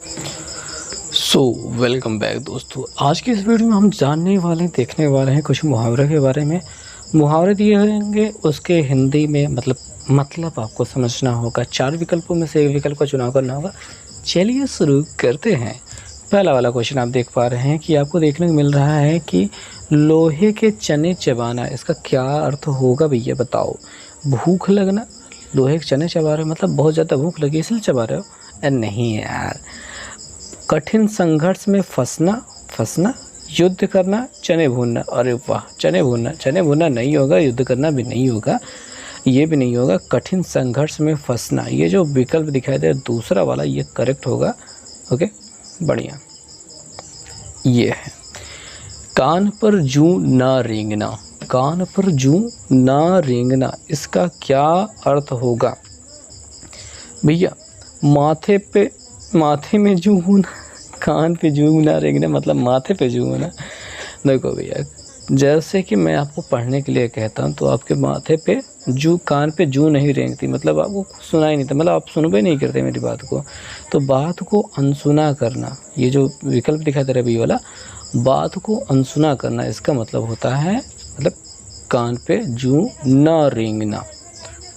So welcome back दोस्तों। आज की इस वीडियो में हम जानने वाले देखने वाले हैं कुछ मुहावरे के बारे में। मुहावरे दिए होंगे, उसके हिंदी में मतलब आपको समझना होगा। 4 विकल्पों में से एक विकल्प का चुनाव करना होगा। चलिए शुरू करते हैं। पहला वाला क्वेश्चन आप देख पा रहे हैं कि आपको देखने को मिल रहा है कि लोहे के चने चबाना, इसका क्या अर्थ होगा भैया बताओ। भूख लगना, लोहे के चने चबा रहे हो मतलब बहुत ज़्यादा भूख लगी इसलिए चबा रहे हो? नहीं यार। कठिन संघर्ष में फंसना, युद्ध करना, चने भूनना। अरे वाह, चने भूनना नहीं होगा, युद्ध करना भी नहीं होगा, ये भी नहीं होगा। कठिन संघर्ष में फंसना, ये जो विकल्प दिखाई दे दूसरा वाला, ये करेक्ट होगा। ओके, बढ़िया। ये है कान पर जूं ना रेंगना, कान पर जूं ना रेंगना, इसका क्या अर्थ होगा भैया? माथे में जूं होना, कान पे जूं ना रेंगना मतलब माथे पे जूं होना। देखो भैया, जैसे कि मैं आपको पढ़ने के लिए कहता हूँ तो आपके माथे पे जूं, कान पे जूं नहीं रेंगती, मतलब आपको सुनाई नहीं था, मतलब आप सुन भी नहीं करते मेरी बात को। तो बात को अनसुना करना, ये जो विकल्प दिखाई दे रहा है भैया वाला, बात को अनसुना करना, इसका मतलब होता है मतलब कान पे जूं ना रेंगना।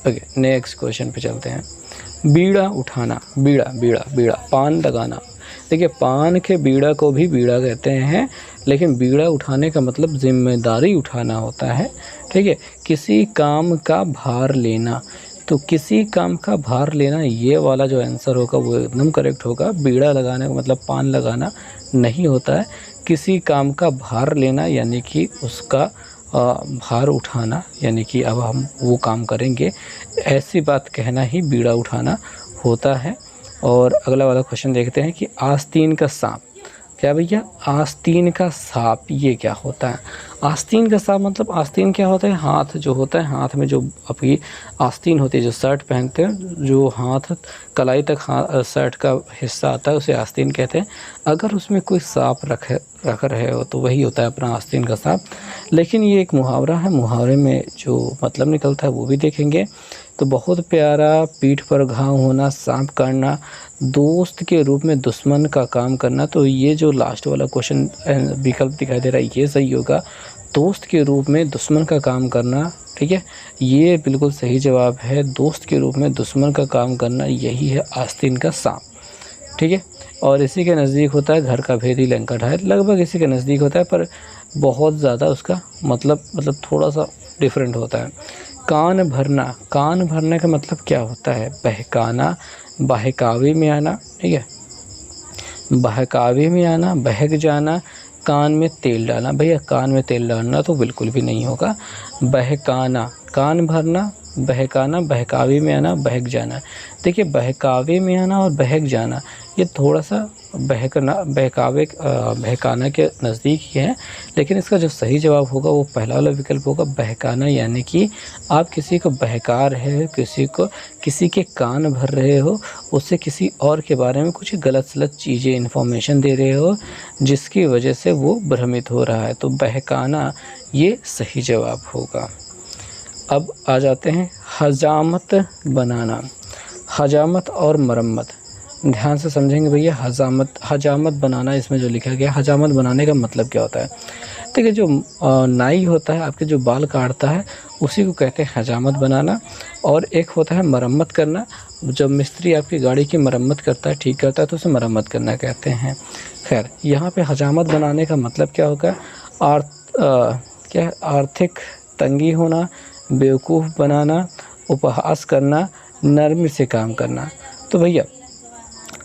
ओके, नेक्स्ट क्वेश्चन पे चलते हैं। बीड़ा उठाना, बीड़ा पान लगाना। देखिए, पान के बीड़ा को भी बीड़ा कहते हैं, लेकिन बीड़ा उठाने का मतलब जिम्मेदारी उठाना होता है। ठीक है, किसी काम का भार लेना, तो किसी काम का भार लेना, ये वाला जो आंसर होगा वो एकदम करेक्ट होगा। बीड़ा लगाने का मतलब पान लगाना नहीं होता है। किसी काम का भार लेना यानी कि उसका भार उठाना, यानी कि अब हम वो काम करेंगे, ऐसी बात कहना ही बीड़ा उठाना होता है। और अगला वाला क्वेश्चन देखते हैं कि आस्तीन का सांप। क्या भैया? आस्तीन का सांप, ये क्या होता है? आस्तीन का सांप मतलब, आस्तीन क्या होता है? हाथ जो होता है, हाथ में जो आपकी आस्तीन होती है, जो शर्ट पहनते हैं, जो हाथ कलाई तक शर्ट का हिस्सा आता है, उसे आस्तीन कहते हैं। अगर उसमें कोई सांप रख रहे हो तो वही होता है अपना आस्तीन का सांप। लेकिन ये एक मुहावरा है, मुहावरे में जो मतलब निकलता है वो भी देखेंगे। तो बहुत प्यारा, पीठ पर घाव होना, सांप काटना, दोस्त के रूप में दुश्मन का काम करना। तो ये जो लास्ट वाला क्वेश्चन विकल्प दिखाई दे रहा है ये सही होगा, दोस्त के रूप में दुश्मन का काम करना। ठीक है, ये बिल्कुल सही जवाब है, दोस्त के रूप में दुश्मन का काम करना, यही है आस्तीन का सांप। ठीक है, और इसी के नज़दीक होता है घर का भेदी लंका ढाए, लगभग इसी के नज़दीक होता है, पर बहुत ज़्यादा उसका मतलब थोड़ा सा डिफरेंट होता है। कान भरना, कान भरने का मतलब क्या होता है? बहकाना, बहकावे में आना। ठीक है, बहकावे में आना, बहक जाना, कान में तेल डालना। भैया कान में तेल डालना तो बिल्कुल भी नहीं होगा। बहकाना, कान भरना, बहकाना, बहकावे में आना, बहक जाना। देखिए, बहकावे में आना और बहक जाना ये थोड़ा सा बहकाना के नज़दीक ही है, लेकिन इसका जो सही जवाब होगा वो पहला वाला विकल्प होगा, बहकाना। यानी कि आप किसी को बहका रहे हो, किसी के कान भर रहे हो, उससे किसी और के बारे में कुछ गलत सलत चीज़ें, इन्फॉर्मेशन दे रहे हो, जिसकी वजह से वो भ्रमित हो रहा है। तो बहकाना ये सही जवाब होगा। अब आ जाते हैं हजामत बनाना। हजामत और मरम्मत, ध्यान से समझेंगे भैया। हजामत बनाना, इसमें जो लिखा गया, हजामत बनाने का मतलब क्या होता है? देखिए, जो नाई होता है, आपके जो बाल काटता है, उसी को कहते हैं हजामत बनाना। और एक होता है मरम्मत करना, जब मिस्त्री आपकी गाड़ी की मरम्मत करता है, ठीक करता है, तो उसे मरम्मत करना कहते हैं। खैर, यहाँ पे हजामत बनाने का मतलब क्या होगा? आर्थिक तंगी होना, बेवकूफ़ बनाना, उपहास करना, नरमी से काम करना। तो भैया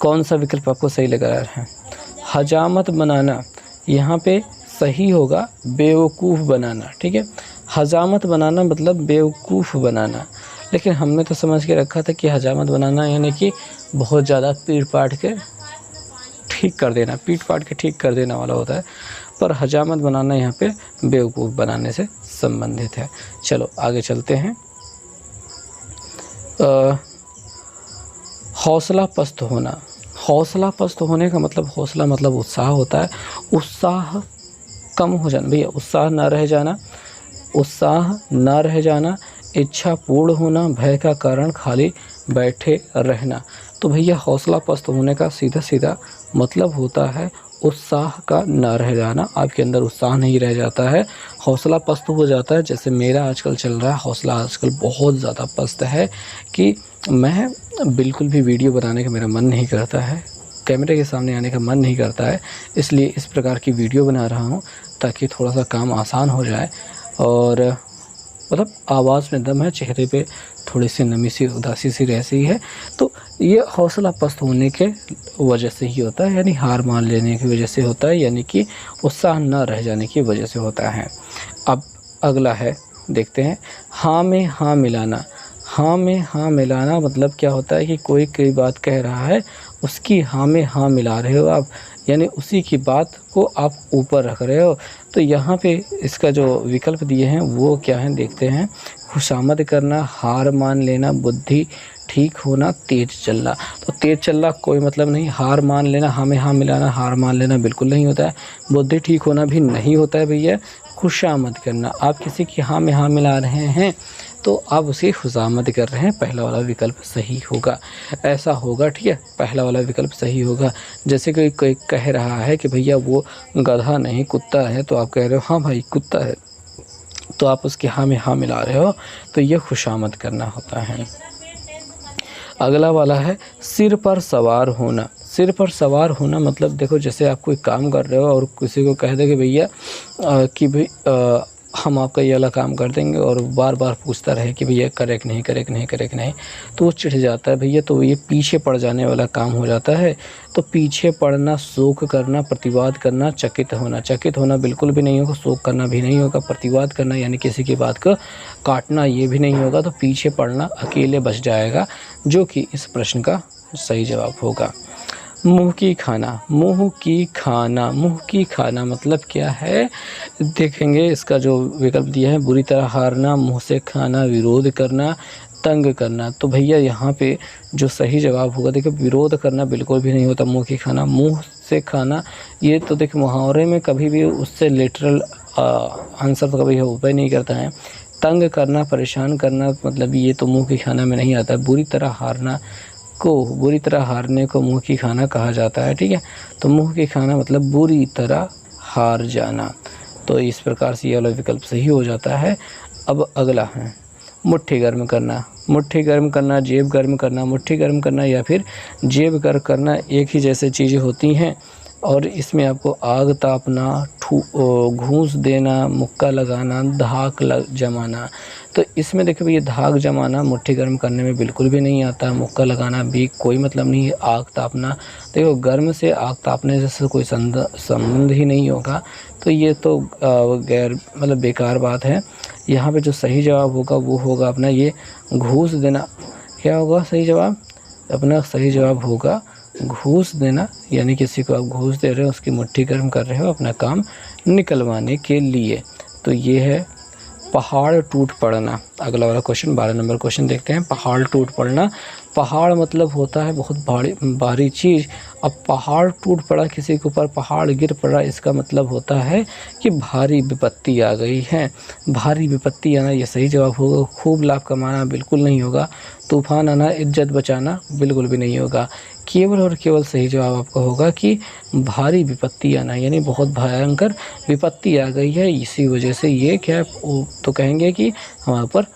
कौन सा विकल्प आपको सही लग रहा है? हजामत बनाना, यहाँ पे सही होगा बेवकूफ़ बनाना। ठीक है, हजामत बनाना मतलब बेवकूफ़ बनाना, लेकिन हमने तो समझ के रखा था कि हजामत बनाना यानी कि बहुत ज़्यादा पीट पाट के ठीक कर देना वाला होता है, पर हजामत बनाना यहाँ पे बेवकूफ़ बनाने से संबंधित है। चलो आगे चलते हैं। हौसला पस्त होना, हौसला पस्त होने का मतलब, हौसला मतलब उत्साह होता है, उत्साह कम हो जाना। भैया उत्साह ना रह जाना, इच्छा पूर्ण होना, भय का कारण खाली बैठे रहना। तो भैया हौसला पस्त होने का सीधा सीधा मतलब होता है उत्साह का ना रह जाना। आपके अंदर उत्साह नहीं रह जाता है, हौसला पस्त हो जाता है। जैसे मेरा आजकल चल रहा है, हौसला आजकल बहुत ज़्यादा पस्त है कि मैं बिल्कुल भी वीडियो बनाने का मेरा मन नहीं करता है, कैमरे के सामने आने का मन नहीं करता है। इसलिए इस प्रकार की वीडियो बना रहा हूँ ताकि थोड़ा सा काम आसान हो जाए। और मतलब आवाज़ में दम है, चेहरे पे थोड़ी सी नमी सी उदासी सी रहती है। तो ये हौसला पस्त होने के वजह से ही होता है, यानी हार मान लेने की वजह से होता है, यानी कि उत्साह न रह जाने की वजह से होता है। अब अगला है, देखते हैं, हाँ में हाँ मिलाना। हाँ में हाँ मिलाना मतलब क्या होता है कि कोई बात कह रहा है, उसकी हाँ में हाँ मिला रहे हो आप, यानी उसी की बात को आप ऊपर रख रहे हो। तो यहाँ पे इसका जो विकल्प दिए हैं वो क्या है, देखते हैं। खुशामद करना, हार मान लेना, बुद्धि ठीक होना, तेज चलना। तो तेज चलना कोई मतलब नहीं, हार मान लेना, हाँ में हाँ मिलाना, हार मान लेना बिल्कुल नहीं होता है, बुद्धि ठीक होना भी नहीं होता है भैया। खुशामद करना, आप किसी की हाँ में हाँ मिला रहे हैं तो आप उसे खुशामद कर रहे हैं, पहला वाला विकल्प सही होगा, ऐसा होगा, ठीक है, पहला वाला विकल्प सही होगा। जैसे कोई कह रहा है कि भैया वो गधा नहीं कुत्ता है, तो आप कह रहे हो हाँ भाई कुत्ता है, तो आप उसके हाँ में हाँ मिला रहे हो, तो ये खुशामद करना होता है। अगला वाला है सिर पर सवार होना। सिर पर सवार होना मतलब देखो, जैसे आप कोई काम कर रहे हो और किसी को कह दे कि भैया कि भाई हम आपका ये वाला काम कर देंगे, और बार बार पूछता रहे कि भैया करे कि नहीं, करे कि नहीं, करे कि नहीं, तो वो चिढ़ जाता है भैया, तो ये पीछे पड़ जाने वाला काम हो जाता है। तो पीछे पड़ना, शोक करना, प्रतिवाद करना, चकित होना। चकित होना बिल्कुल भी नहीं होगा, शोक करना भी नहीं होगा, प्रतिवाद करना यानी किसी की बात को काटना ये भी नहीं होगा। तो पीछे पड़ना अकेले बच जाएगा, जो कि इस प्रश्न का सही जवाब होगा। मुँह की खाना। मुँह की खाना, मुँह की खाना मतलब क्या है, देखेंगे इसका जो विकल्प दिया है, बुरी तरह हारना, मुँह से खाना, विरोध करना, तंग करना। तो भैया यहाँ पे जो सही जवाब होगा, देखिए विरोध करना बिल्कुल भी नहीं होता मुँह की खाना। मुँह से खाना ये तो देखिए मुहावरे में कभी भी उससे लिटरल आंसर तो कभी हो नहीं करता है। तंग करना, परेशान करना मतलब ये तो मुँह की खाना में नहीं आता। बुरी तरह हारने को मुँह की खाना कहा जाता है, ठीक है। तो मुँह की खाना मतलब बुरी तरह हार जाना। तो इस प्रकार से ये वाला विकल्प सही हो जाता है। अब अगला है मुट्ठी गर्म करना। मुट्ठी गर्म करना, जेब गर्म करना, मुट्ठी गर्म करना या फिर जेब गर्म करना एक ही जैसे चीज़ें होती हैं, और इसमें आपको आग तापना, घूंस देना, मुक्का लगाना, धाक जमाना। तो इसमें देखिए भैया धाक जमाना मुट्ठी गर्म करने में बिल्कुल भी नहीं आता, मुक्का लगाना भी कोई मतलब नहीं है, आग तापना देखो गर्म से आग तापने जैसे कोई संबंध ही नहीं होगा। तो ये तो गैर मतलब बेकार बात है। यहाँ पे जो सही जवाब होगा वो होगा अपना ये घूस देना। क्या होगा सही जवाब, अपना सही जवाब होगा घूस देना, यानी किसी को आप घूस दे रहे हो, उसकी मुट्ठी गर्म कर रहे हो अपना काम निकलवाने के लिए। तो ये है पहाड़ टूट पड़ना। अगला वाला क्वेश्चन 12 नंबर क्वेश्चन देखते हैं। पहाड़ टूट पड़ना, पहाड़ मतलब होता है बहुत भारी चीज़। अब पहाड़ टूट पड़ा, किसी के ऊपर पहाड़ गिर पड़ा, इसका मतलब होता है कि भारी विपत्ति आ गई है। भारी विपत्ति आना ये सही जवाब होगा। खूब लाभ कमाना बिल्कुल नहीं होगा। तूफान आना, इज्जत बचाना बिल्कुल भी नहीं होगा। केवल और केवल सही जवाब आपका होगा कि भारी विपत्ति आना, यानी बहुत भयंकर विपत्ति आ गई है, इसी वजह से ये क्या तो कहेंगे कि हमारे ऊपर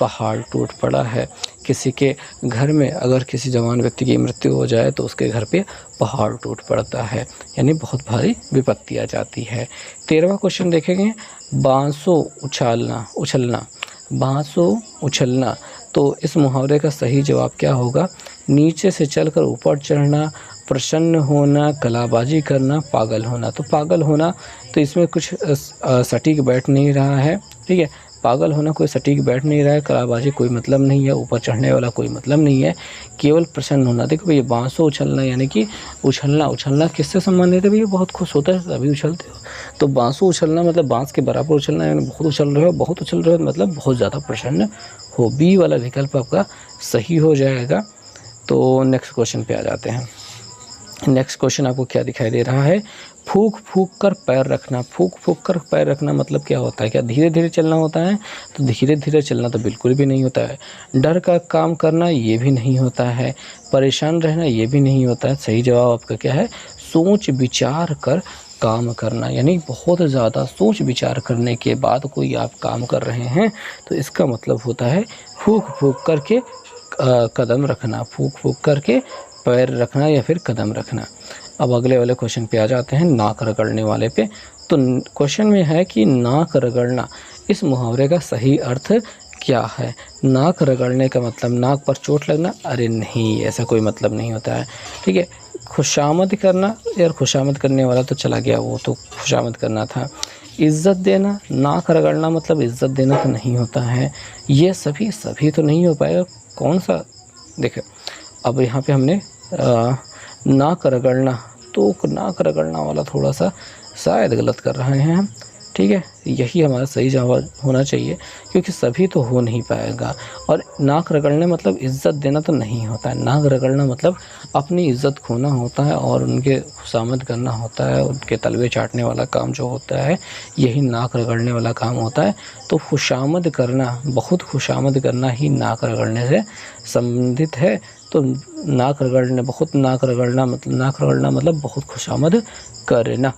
पहाड़ टूट पड़ा है। किसी के घर में अगर किसी जवान व्यक्ति की मृत्यु हो जाए तो उसके घर पे पहाड़ टूट पड़ता है, यानी बहुत भारी विपत्ति आ जाती है। 13वां क्वेश्चन देखेंगे, बांसों उछलना। बांसों उछलना, तो इस मुहावरे का सही जवाब क्या होगा, नीचे से चलकर ऊपर चढ़ना, प्रसन्न होना, कलाबाजी करना, पागल होना। तो पागल होना तो इसमें कुछ सटीक बैठ नहीं रहा है, ठीक है। पागल होना कोई सटीक बैठ नहीं रहा है, कलाबाजी कोई मतलब नहीं है, ऊपर चढ़ने वाला कोई मतलब नहीं है, केवल प्रसन्न होना। देखो भैया बांसों उछलना यानी कि उछलना किससे संबंधित है भैया, बहुत खुश होता है तभी उछलते हो। तो बांसों उछलना मतलब बांस के बराबर उछलना, यानी बहुत उछल रहे हो मतलब बहुत ज़्यादा प्रसन्न हो। बी वाला विकल्प आपका सही हो जाएगा। तो नेक्स्ट क्वेश्चन पे आ जाते हैं। नेक्स्ट क्वेश्चन आपको क्या दिखाई दे रहा है, फूंक फूंक कर पैर रखना। फूंक फूंक कर पैर रखना मतलब क्या होता है, क्या धीरे धीरे चलना होता है? तो धीरे धीरे चलना तो बिल्कुल भी नहीं होता है। डर का काम करना ये भी नहीं होता है। परेशान रहना ये भी नहीं होता है। सही जवाब आपका क्या है, सोच विचार कर काम करना, यानी बहुत ज़्यादा सोच विचार करने के बाद कोई आप काम कर रहे हैं तो इसका मतलब होता है फूंक फूंक करके कदम रखना, फूंक फूंक करके पैर रखना या फिर कदम रखना। अब अगले वाले क्वेश्चन पे आ जाते हैं, नाक रगड़ने वाले पे। तो क्वेश्चन में है कि नाक रगड़ना, इस मुहावरे का सही अर्थ क्या है? नाक रगड़ने का मतलब नाक पर चोट लगना? अरे नहीं, ऐसा कोई मतलब नहीं होता है। ठीक है, खुशामद करना, यार खुशामद करने वाला तो चला गया, वो तो खुशामद करना था। इज़्ज़त देना, नाक रगड़ना मतलब इज़्ज़त देना तो नहीं होता है। ये सभी तो नहीं हो पाएगा, कौन सा? देखिए अब यहाँ पे हमने नाक रगड़ना, तो नाक रगड़ना वाला थोड़ा सा शायद गलत कर रहे हैं हम। ठीक है, यही हमारा सही जवाब होना चाहिए, क्योंकि सभी तो हो नहीं पाएगा। और नाक रगड़ने मतलब इज़्ज़त देना तो नहीं होता है। नाक रगड़ना मतलब अपनी इज़्ज़त खोना होता है और उनके खुशामद करना होता है, उनके तलवे चाटने वाला काम जो होता है यही नाक रगड़ने वाला काम होता है। तो खुशामद करना, बहुत खुशामद करना ही नाक रगड़ने से संबंधित है। तो नाक रगड़ने, बहुत नाक रगड़ना मतलब बहुत खुशामद करना।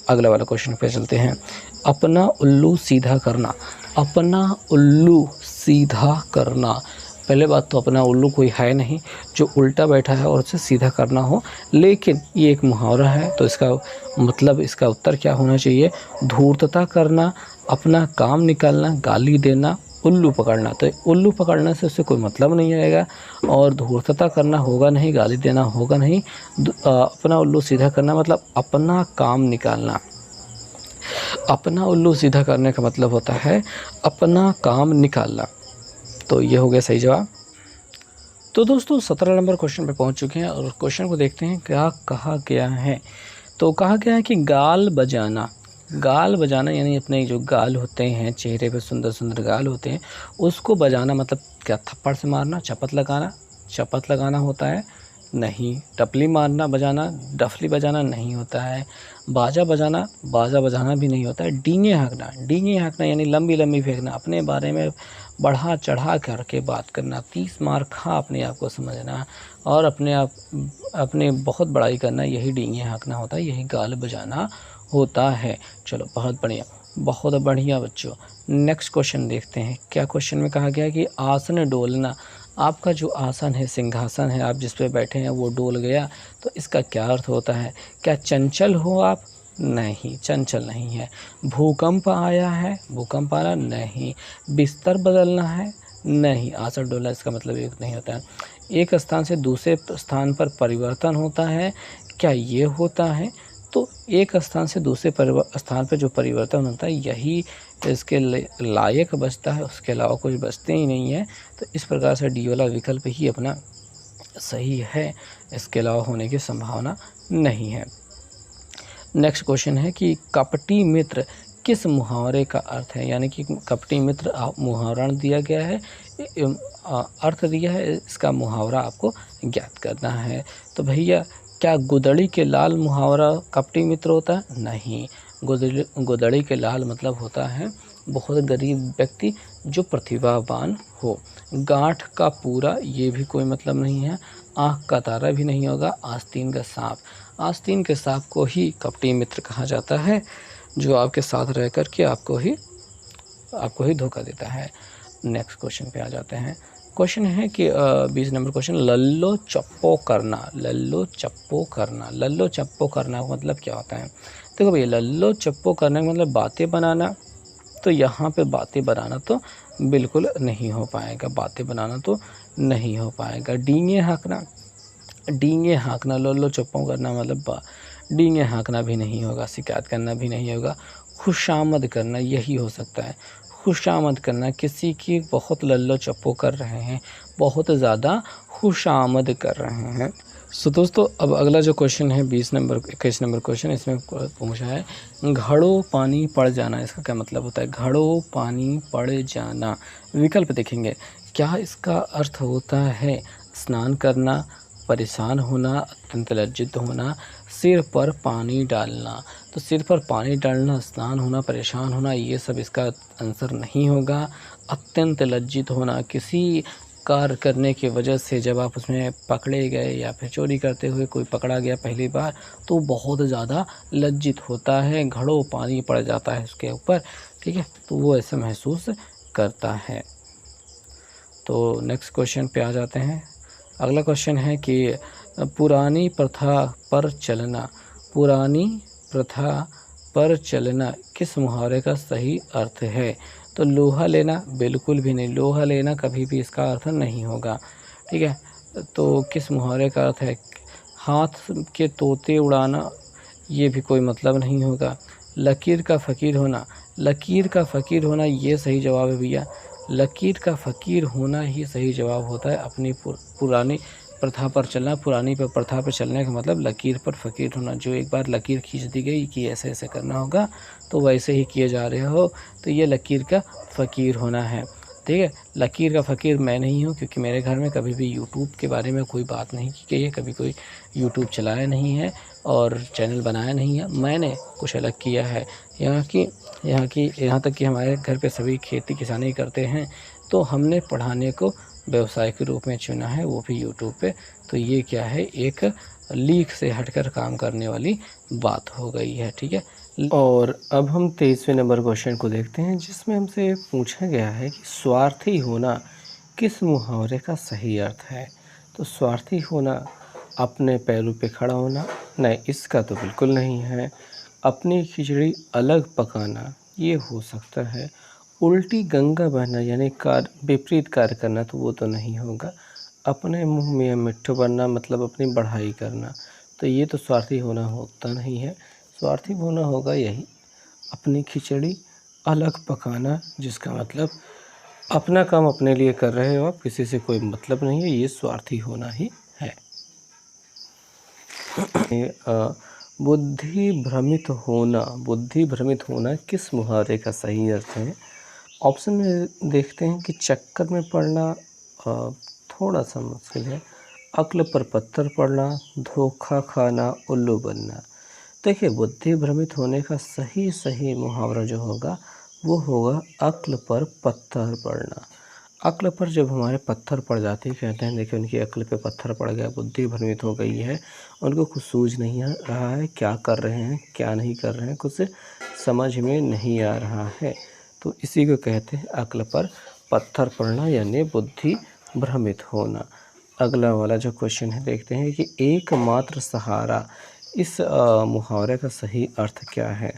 अगला वाला क्वेश्चन पे चलते हैं, अपना उल्लू सीधा करना। अपना उल्लू सीधा करना, पहले बात तो अपना उल्लू कोई है नहीं जो उल्टा बैठा है और उसे सीधा करना हो, लेकिन ये एक मुहावरा है तो इसका मतलब, इसका उत्तर क्या होना चाहिए? धूर्तता करना, अपना काम निकालना, गाली देना, उल्लू पकड़ना। तो उल्लू पकड़ने से उससे कोई मतलब नहीं आएगा, और धूर्तता करना होगा नहीं, गाली देना होगा नहीं। अपना उल्लू सीधा करना मतलब अपना काम निकालना। अपना उल्लू सीधा करने का मतलब होता है अपना काम निकालना। तो ये हो गया सही जवाब। तो दोस्तों 17 नंबर क्वेश्चन पे पहुंच चुके हैं और क्वेश्चन को देखते हैं क्या कहा गया है। तो कहा गया है कि गाल बजाना। गाल बजाना यानी अपने जो गाल होते हैं, चेहरे पे सुंदर सुंदर गाल होते हैं, उसको बजाना मतलब क्या? थप्पड़ से मारना, चपत लगाना, चपत लगाना होता है? नहीं। टपली मारना, बजाना, डफली बजाना नहीं होता है। बाजा बजाना, बाजा बजाना भी नहीं होता है। डींगे हाँकना, डींगे हाँकना यानी लंबी लंबी फेंकना, अपने बारे में बढ़ा चढ़ा करके बात करना, 30 मार खा अपने आप को समझना और अपने बहुत बड़ाई करना, यही डींगे हाँकना होता है, यही गाल बजाना होता है। चलो बहुत बढ़िया, बहुत बढ़िया बच्चों। नेक्स्ट क्वेश्चन देखते हैं, क्या क्वेश्चन में कहा गया है कि आसन डोलना। आपका जो आसन है, सिंहासन है, आप जिस पे बैठे हैं वो डोल गया, तो इसका क्या अर्थ होता है? क्या चंचल हो आप? नहीं, चंचल नहीं है। भूकंप आया है? भूकंप आना नहीं। बिस्तर बदलना है? नहीं। आसन डोलना इसका मतलब एक नहीं होता है। एक स्थान से दूसरे स्थान पर परिवर्तन होता है, क्या ये होता है? तो एक स्थान से दूसरे स्थान पर जो परिवर्तन होता है यही इसके लायक बचता है, उसके अलावा कुछ बचते ही नहीं है। तो इस प्रकार से डी वाला विकल्प ही अपना सही है, इसके अलावा होने की संभावना नहीं है। नेक्स्ट क्वेश्चन है कि कपटी मित्र किस मुहावरे का अर्थ है? यानी कि कपटी मित्र मुहावरा दिया गया है, अर्थ दिया है, इसका मुहावरा आपको ज्ञात करना है। तो भैया क्या गुदड़ी के लाल मुहावरा कपटी मित्र होता है? नहीं। गुदड़ी के लाल मतलब होता है बहुत गरीब व्यक्ति जो प्रतिभावान हो। गांठ का पूरा, ये भी कोई मतलब नहीं है। आँख का तारा भी नहीं होगा। आस्तीन का सांप, आस्तीन के सांप को ही कपटी मित्र कहा जाता है, जो आपके साथ रह कर के आपको ही धोखा देता है। नेक्स्ट क्वेश्चन पे आ जाते हैं। क्वेश्चन है कि 20 नंबर क्वेश्चन, लल्लो चप्पो करना। लल्लो चप्पो करना, लल्लो चप्पो करना का मतलब क्या होता है? देखो भैया, लल्लो चप्पो करने का मतलब बातें बनाना, तो यहाँ पे बातें बनाना तो बिल्कुल नहीं हो पाएगा, बातें बनाना तो नहीं हो पाएगा। डींगे हाँकना, डींगे हाँकना, लल्लो चप्पो करना मतलब डींगे हाँकना भी नहीं होगा, शिकायत करना भी नहीं होगा। खुशामद करना यही हो सकता है। खुशामद करना, किसी की बहुत लल्लो चप्पो कर रहे हैं, बहुत ज़्यादा खुशामद कर रहे हैं। सो दोस्तों अब अगला जो क्वेश्चन है 21 नंबर क्वेश्चन, इसमें पूछा है घड़ों पानी पड़ जाना। इसका क्या मतलब होता है? घड़ों पानी पड़ जाना, विकल्प देखेंगे, क्या इसका अर्थ होता है स्नान करना, परेशान होना, अत्यंत लज्जित होना, सिर पर पानी डालना। तो सिर पर पानी डालना, स्नान होना, परेशान होना, ये सब इसका आंसर नहीं होगा। अत्यंत लज्जित होना, किसी कार्य करने की वजह से जब आप उसमें पकड़े गए या फिर चोरी करते हुए कोई पकड़ा गया पहली बार, तो बहुत ज़्यादा लज्जित होता है, घड़ों पानी पड़ जाता है उसके ऊपर, ठीक है, तो वो ऐसा महसूस करता है। तो नेक्स्ट क्वेश्चन पे आ जाते हैं। अगला क्वेश्चन है कि पुरानी प्रथा पर चलना, पुरानी प्रथा पर चलना किस मुहावरे का सही अर्थ है? तो लोहा लेना बिल्कुल भी नहीं, लोहा लेना कभी भी इसका अर्थ नहीं होगा, ठीक है। तो किस मुहावरे का अर्थ है? हाथ के तोते उड़ाना, ये भी कोई मतलब नहीं होगा। लकीर का फ़कीर होना, लकीर का फ़कीर होना ये सही जवाब है भैया। लकीर का फ़कीर होना ही सही जवाब होता है। अपनी पुरानी प्रथा पर चलना, पुरानी पर प्रथा पर चलने का मतलब लकीर पर फ़कीर होना। जो एक बार लकीर खींच दी गई कि ऐसे ऐसे करना होगा तो वैसे ही किए जा रहे हो, तो ये लकीर का फ़कीर होना है, ठीक है। लकीर का फ़कीर मैं नहीं हूँ, क्योंकि मेरे घर में कभी भी यूट्यूब के बारे में कोई बात नहीं की गई है, कभी कोई यूट्यूब चलाया नहीं है और चैनल बनाया नहीं है। मैंने कुछ अलग किया है। यहाँ तक कि हमारे घर पे सभी खेती किसानी करते हैं, तो हमने पढ़ाने को व्यवसाय के रूप में चुना है, वो भी यूट्यूब पे। तो ये क्या है, एक लीक से हटकर काम करने वाली बात हो गई है, ठीक है। और अब हम 23वें नंबर क्वेश्चन को देखते हैं, जिसमें हमसे पूछा गया है कि स्वार्थी होना किस मुहावरे का सही अर्थ है? तो स्वार्थी होना, अपने पैरों पे खड़ा होना, नहीं इसका तो बिल्कुल नहीं है। अपनी खिचड़ी अलग पकाना, ये हो सकता है। उल्टी गंगा बहना यानी विपरीत कार्य करना, तो वो तो नहीं होगा। अपने मुँह में मिट्ठू बनना मतलब अपनी बढ़ाई करना, तो ये तो स्वार्थी होना होता नहीं है। स्वार्थी होना होगा यही, अपनी खिचड़ी अलग पकाना, जिसका मतलब अपना काम अपने लिए कर रहे हो आप, किसी से कोई मतलब नहीं है, ये स्वार्थी होना ही है। बुद्धि भ्रमित होना, बुद्धि भ्रमित होना किस मुहावरे का सही अर्थ है? ऑप्शन में देखते हैं कि चक्कर में पड़ना थोड़ा सा मुश्किल है। अक्ल पर पत्थर पड़ना, धोखा खाना, उल्लू बनना। देखिए, बुद्धि भ्रमित होने का सही मुहावरा जो होगा वो होगा अक्ल पर पत्थर पड़ना। अक्ल पर जब हमारे पत्थर पड़ जाते हैं, कहते हैं देखिए उनकी अक्ल पे पत्थर पड़ गया, बुद्धि भ्रमित हो गई है, उनको कुछ सूझ नहीं आ रहा है, क्या कर रहे हैं क्या नहीं कर रहे हैं, कुछ समझ में नहीं आ रहा है। तो इसी को कहते हैं अक्ल पर पत्थर पड़ना, यानी बुद्धि भ्रमित होना। अगला वाला जो क्वेश्चन है देखते हैं कि एकमात्र सहारा, इस मुहावरे का सही अर्थ क्या है?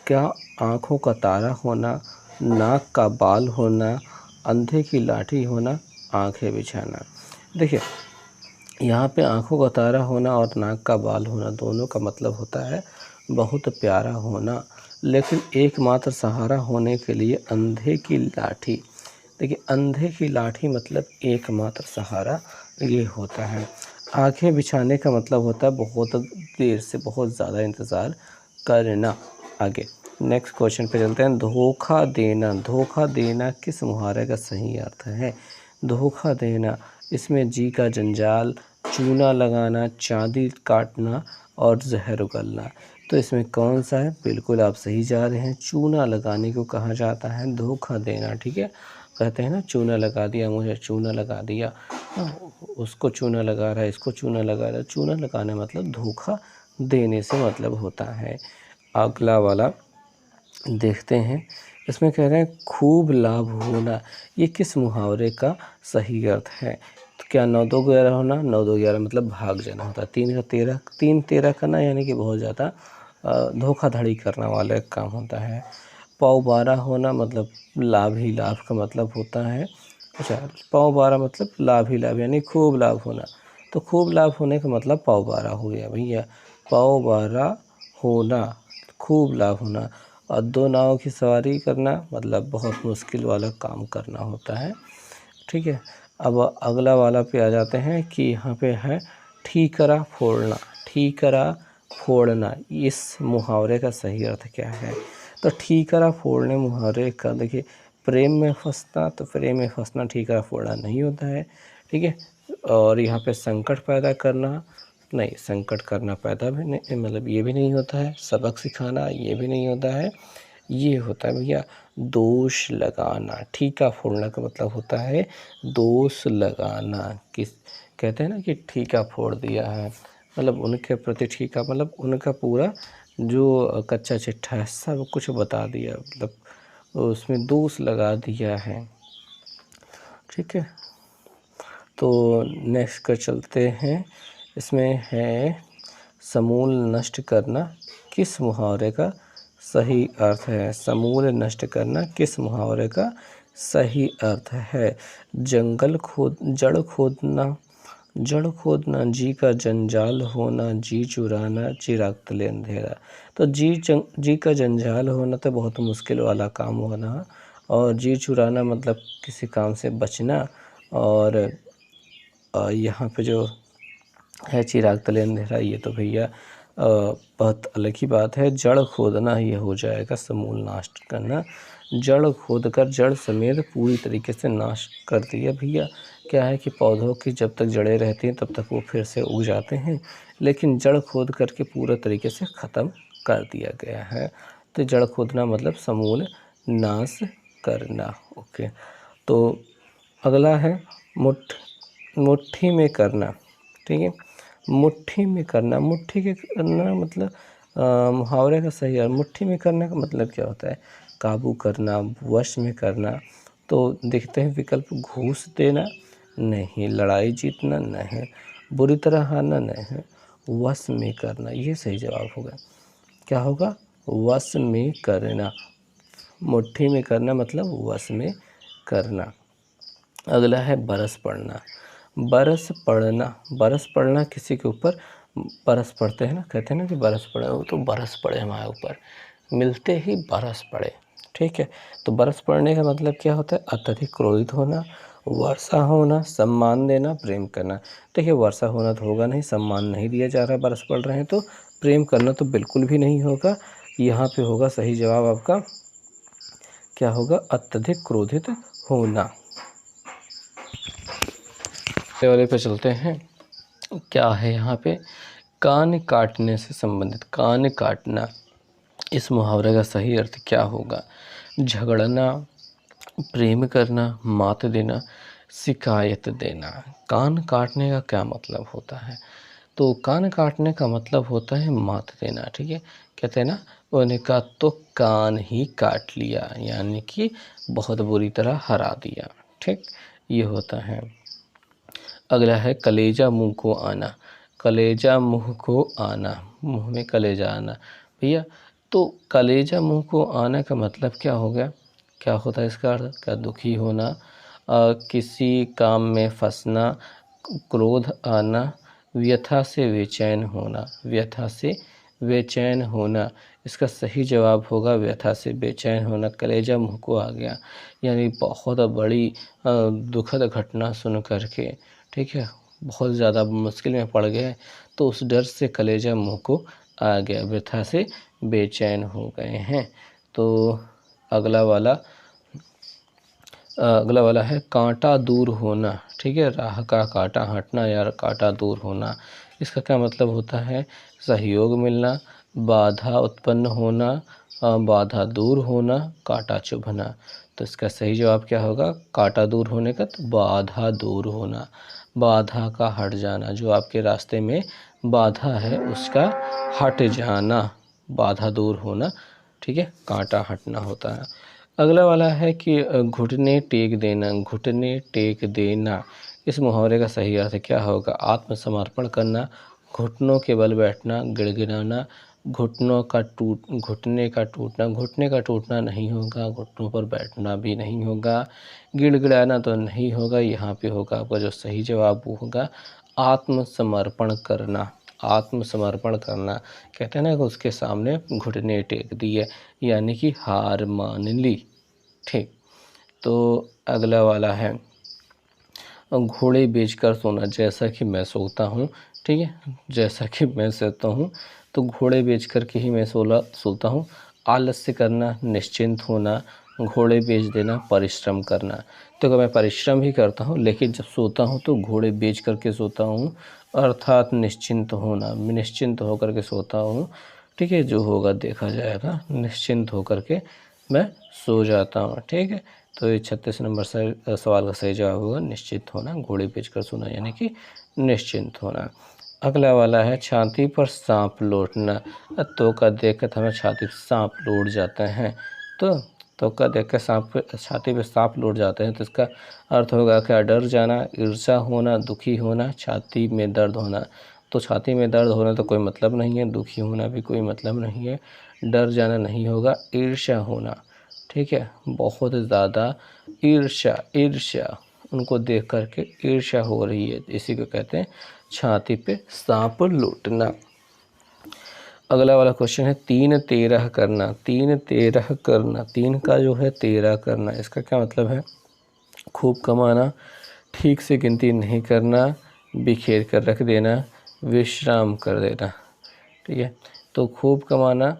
क्या आँखों का तारा होना, नाक का बाल होना, अंधे की लाठी होना, आँखें बिछाना? देखिए, यहाँ पे आँखों का तारा होना और नाक का बाल होना, दोनों का मतलब होता है बहुत प्यारा होना। लेकिन एकमात्र सहारा होने के लिए अंधे की लाठी, देखिए अंधे की लाठी मतलब एकमात्र सहारा ये होता है। आँखें बिछाने का मतलब होता है बहुत देर से बहुत ज़्यादा इंतज़ार करना। आगे नेक्स्ट क्वेश्चन पे चलते हैं। धोखा देना, धोखा देना किस मुहावरे का सही अर्थ है? धोखा देना, इसमें जी का जंजाल, चूना लगाना, चांदी काटना और जहर उगलना। तो इसमें कौन सा है? बिल्कुल आप सही जा रहे हैं। चूना लगाने को कहा जाता है धोखा देना, ठीक है। कहते हैं ना, चूना लगा दिया मुझे, चूना लगा दिया, उसको चूना लगा रहा है, इसको चूना लगा रहा है। चूना लगाना मतलब धोखा देने से मतलब होता है। अगला वाला देखते हैं, इसमें कह रहे हैं खूब लाभ होना, ये किस मुहावरे का सही अर्थ है? तो क्या 9 2 11 होना, 9 2 11 मतलब भाग जाना होता है। 3 का 13, 3 13 करना यानी कि बहुत ज़्यादा धोखाधड़ी करना वाला एक काम होता है। पाव 12 होना मतलब लाभ ही लाभ का मतलब होता है। अच्छा, पाव 12 मतलब लाभ ही लाभ यानी खूब लाभ होना, तो खूब लाभ होने का मतलब पाव 12 हो गया भैया। पाव 12 होना, खूब लाभ होना। और 2 नाव की सवारी करना मतलब बहुत मुश्किल वाला काम करना होता है, ठीक है। अब अगला वाला पे आ जाते हैं कि यहाँ पे है ठीकरा फोड़ना, ठीकरा फोड़ना, इस मुहावरे का सही अर्थ क्या है? तो ठीकरा फोड़ने मुहावरे का देखिए, प्रेम में फंसना, तो प्रेम में फंसना ठीकरा फोड़ना नहीं होता है, ठीक है। और यहाँ पे संकट पैदा करना, नहीं, संकट करना पैदा भी नहीं, मतलब ये भी नहीं होता है। सबक सिखाना, ये भी नहीं होता है। ये होता है भैया दोष लगाना। ठीका फोड़ना का मतलब होता है दोष लगाना। किस कहते हैं ना कि ठीका फोड़ दिया है, मतलब उनके प्रति ठीका, मतलब उनका पूरा जो कच्चा चिट्ठा है सब कुछ बता दिया, मतलब उसमें दोष लगा दिया है। ठीक है, तो नेक्स्ट का चलते हैं। इसमें है समूल नष्ट करना किस मुहावरे का सही अर्थ है। समूल नष्ट करना किस मुहावरे का सही अर्थ है। जड़ खोदना, जी का जंजाल होना, जी चुराना, चिराग तले अंधेरा। तो जी का जंजाल होना तो बहुत मुश्किल वाला काम होना, और जी चुराना मतलब किसी काम से बचना, और यहाँ पे जो है चिराग तले अंधेरा, ये तो भैया बहुत अलग ही बात है। जड़ खोदना ये हो जाएगा समूल नाश करना। जड़ खोदकर जड़ समेत पूरी तरीके से नाश कर दिया भैया। क्या है कि पौधों की जब तक जड़ें रहती हैं तब तक वो फिर से उग जाते हैं, लेकिन जड़ खोद करके पूरा तरीके से ख़त्म कर दिया गया है। तो जड़ खोदना मतलब समूल नाश करना। ओके, तो अगला है मुट्ठी में करना। ठीक है, मुट्ठी में करना, मुट्ठी के करना मतलब मुहावरे का सही है। मुट्ठी में करने का मतलब क्या होता है? काबू करना, वश में करना। तो देखते हैं विकल्प। घूस देना नहीं, लड़ाई जीतना नहीं, बुरी तरह हारना नहीं, वश में करना, ये सही जवाब होगा। क्या होगा? वश में करना। मुट्ठी में करना मतलब वश में करना। अगला है बरस पड़ना। बरस पड़ना किसी के ऊपर बरस पड़ते हैं ना, कहते हैं ना कि बरस पड़े, वो तो बरस पड़े हमारे ऊपर, मिलते ही बरस पड़े। ठीक है, तो बरस पड़ने का मतलब क्या होता है? अत्यधिक क्रोधित होना, वर्षा होना, सम्मान देना, प्रेम करना। देखिए वर्षा होना तो होगा नहीं, सम्मान नहीं दिया जा रहा, बरस पड़ रहे हैं, तो प्रेम करना तो बिल्कुल भी नहीं होगा। यहाँ पे होगा सही जवाब आपका क्या होगा? अत्यधिक क्रोधित होना। वाले पे चलते हैं। क्या है यहाँ पे? कान काटने से संबंधित। कान काटना, इस मुहावरे का सही अर्थ क्या होगा? झगड़ना, प्रेम करना, मात देना, शिकायत देना। कान काटने का क्या मतलब होता है? तो कान काटने का मतलब होता है मात देना। ठीक है, कहते हैं ना, उन्होंने कहा तो कान ही काट लिया, यानी कि बहुत बुरी तरह हरा दिया। ठीक, ये होता है। अगला है कलेजा मुंह को आना। कलेजा मुंह को आना, मुंह में कलेजा आना भैया। तो कलेजा मुंह को आना का मतलब क्या हो गया? क्या होता है इसका अर्थ? क्या दुखी होना, किसी काम में फंसना, क्रोध आना, व्यथा से बेचैन होना। व्यथा से बेचैन होना, इसका सही जवाब होगा व्यथा से बेचैन होना। कलेजा मुंह को आ गया, यानी बहुत बड़ी दुखद घटना सुन करके, ठीक है, बहुत ज़्यादा मुश्किल में पड़ गए, तो उस डर से कलेजा मुंह को आ गया, व्यथा से बेचैन हो गए हैं। तो अगला वाला है कांटा दूर होना। ठीक है, राह का कांटा हटना या कांटा दूर होना, इसका क्या मतलब होता है? सहयोग मिलना, बाधा उत्पन्न होना, बाधा दूर होना, कांटा चुभना। तो इसका सही जवाब क्या होगा? कांटा दूर होने का तो बाधा दूर होना, बाधा का हट जाना, जो आपके रास्ते में बाधा है उसका हट जाना, बाधा दूर होना। ठीक है, कांटा हटना होता है। अगला वाला है कि घुटने टेक देना। घुटने टेक देना, इस मुहावरे का सही अर्थ क्या होगा? आत्मसमर्पण करना, घुटनों के बल बैठना, गिड़गिड़ाना, घुटने का टूटना। घुटने का टूटना नहीं होगा, घुटनों पर बैठना भी नहीं होगा, गिड़गिड़ाना तो नहीं होगा। यहाँ पे होगा आपका जो सही जवाब वो होगा आत्मसमर्पण करना। आत्मसमर्पण करना, कहते हैं ना कि उसके सामने घुटने टेक दिए, यानी कि हार मान ली। ठीक, तो अगला वाला है घोड़े बेचकर सोना। जैसा कि मैं सोता हूँ, ठीक है, जैसा कि मैं सोता हूँ तो घोड़े बेच कर के ही मैं सोता हूँ। आलस्य करना, निश्चिंत होना, घोड़े बेच देना, परिश्रम करना। तो अगर मैं परिश्रम ही करता हूँ लेकिन जब सोता हूँ तो घोड़े बेच करके सोता हूँ, अर्थात निश्चिंत होना, निश्चिंत होकर के सोता हूँ। ठीक है, जो होगा देखा जाएगा, निश्चिंत होकर के मैं सो जाता हूँ। ठीक है, तो ये 36 नंबर सवाल का सही जवाब होगा निश्चित होना, घोड़े बेचकर सोना यानी कि निश्चिंत होना। अगला वाला है छाती पर सांप लौटना। तोका देख कर हमें छाती पर सांप लौट जाते हैं, तो तोका देख कर छाती पर सांप लौट जाते हैं तो इसका अर्थ होगा क्या? डर जाना, ईर्ष्या होना, दुखी होना, छाती में दर्द होना। तो छाती में दर्द होना तो कोई मतलब नहीं है, दुखी होना भी कोई मतलब नहीं है, डर जाना नहीं होगा, ईर्ष्या होना। ठीक है, बहुत ज़्यादा ईर्ष्या उनको देख करके ईर्ष्या हो रही है, इसी को कहते हैं छाती पे सांप लौटना। अगला वाला क्वेश्चन है 3 13 करना। 3 13 करना, 3 का जो है 13 करना, इसका क्या मतलब है? खूब कमाना, ठीक से गिनती नहीं करना, बिखेर कर रख देना, विश्राम कर देना। ठीक है, तो खूब कमाना,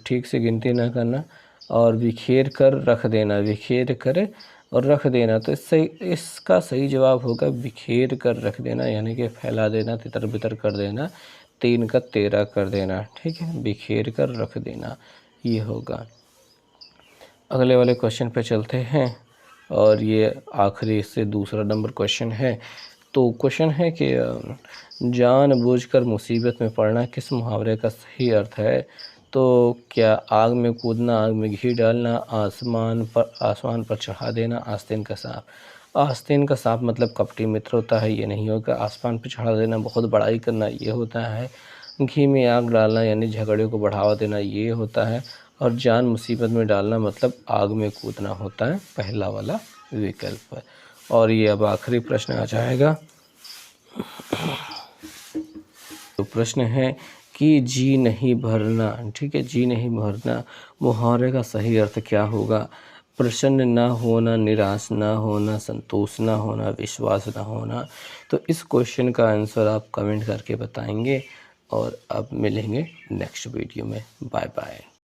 ठीक से गिनती ना करना और बिखेर कर रख देना, बिखेर कर और रख देना। तो इसका सही जवाब होगा बिखेर कर रख देना, यानी कि फैला देना, तितर बितर कर देना, 3 का 13 कर देना। ठीक है, बिखेर कर रख देना ये होगा। अगले वाले क्वेश्चन पे चलते हैं और ये आखिरी से दूसरा नंबर क्वेश्चन है। तो क्वेश्चन है कि जानबूझकर मुसीबत में पड़ना किस मुहावरे का सही अर्थ है? तो क्या आग में कूदना, आग में घी डालना, आसमान पर चढ़ा देना, आस्तीन का सांप। आस्तीन का सांप मतलब कपटी मित्र होता है, ये नहीं होगा। आसमान पर चढ़ा देना बहुत बड़ाई करना ये होता है। घी में आग डालना यानी झगड़े को बढ़ावा देना ये होता है। और जान मुसीबत में डालना मतलब आग में कूदना होता है, पहला वाला विकल्प। और ये अब आखिरी प्रश्न आ जाएगा। तो प्रश्न है कि जी नहीं भरना। ठीक है, जी नहीं भरना मुहावरे का सही अर्थ क्या होगा? प्रसन्न ना होना, निराश ना होना, संतोष ना होना, विश्वास ना होना। तो इस क्वेश्चन का आंसर आप कमेंट करके बताएंगे और अब मिलेंगे नेक्स्ट वीडियो में। Bye bye.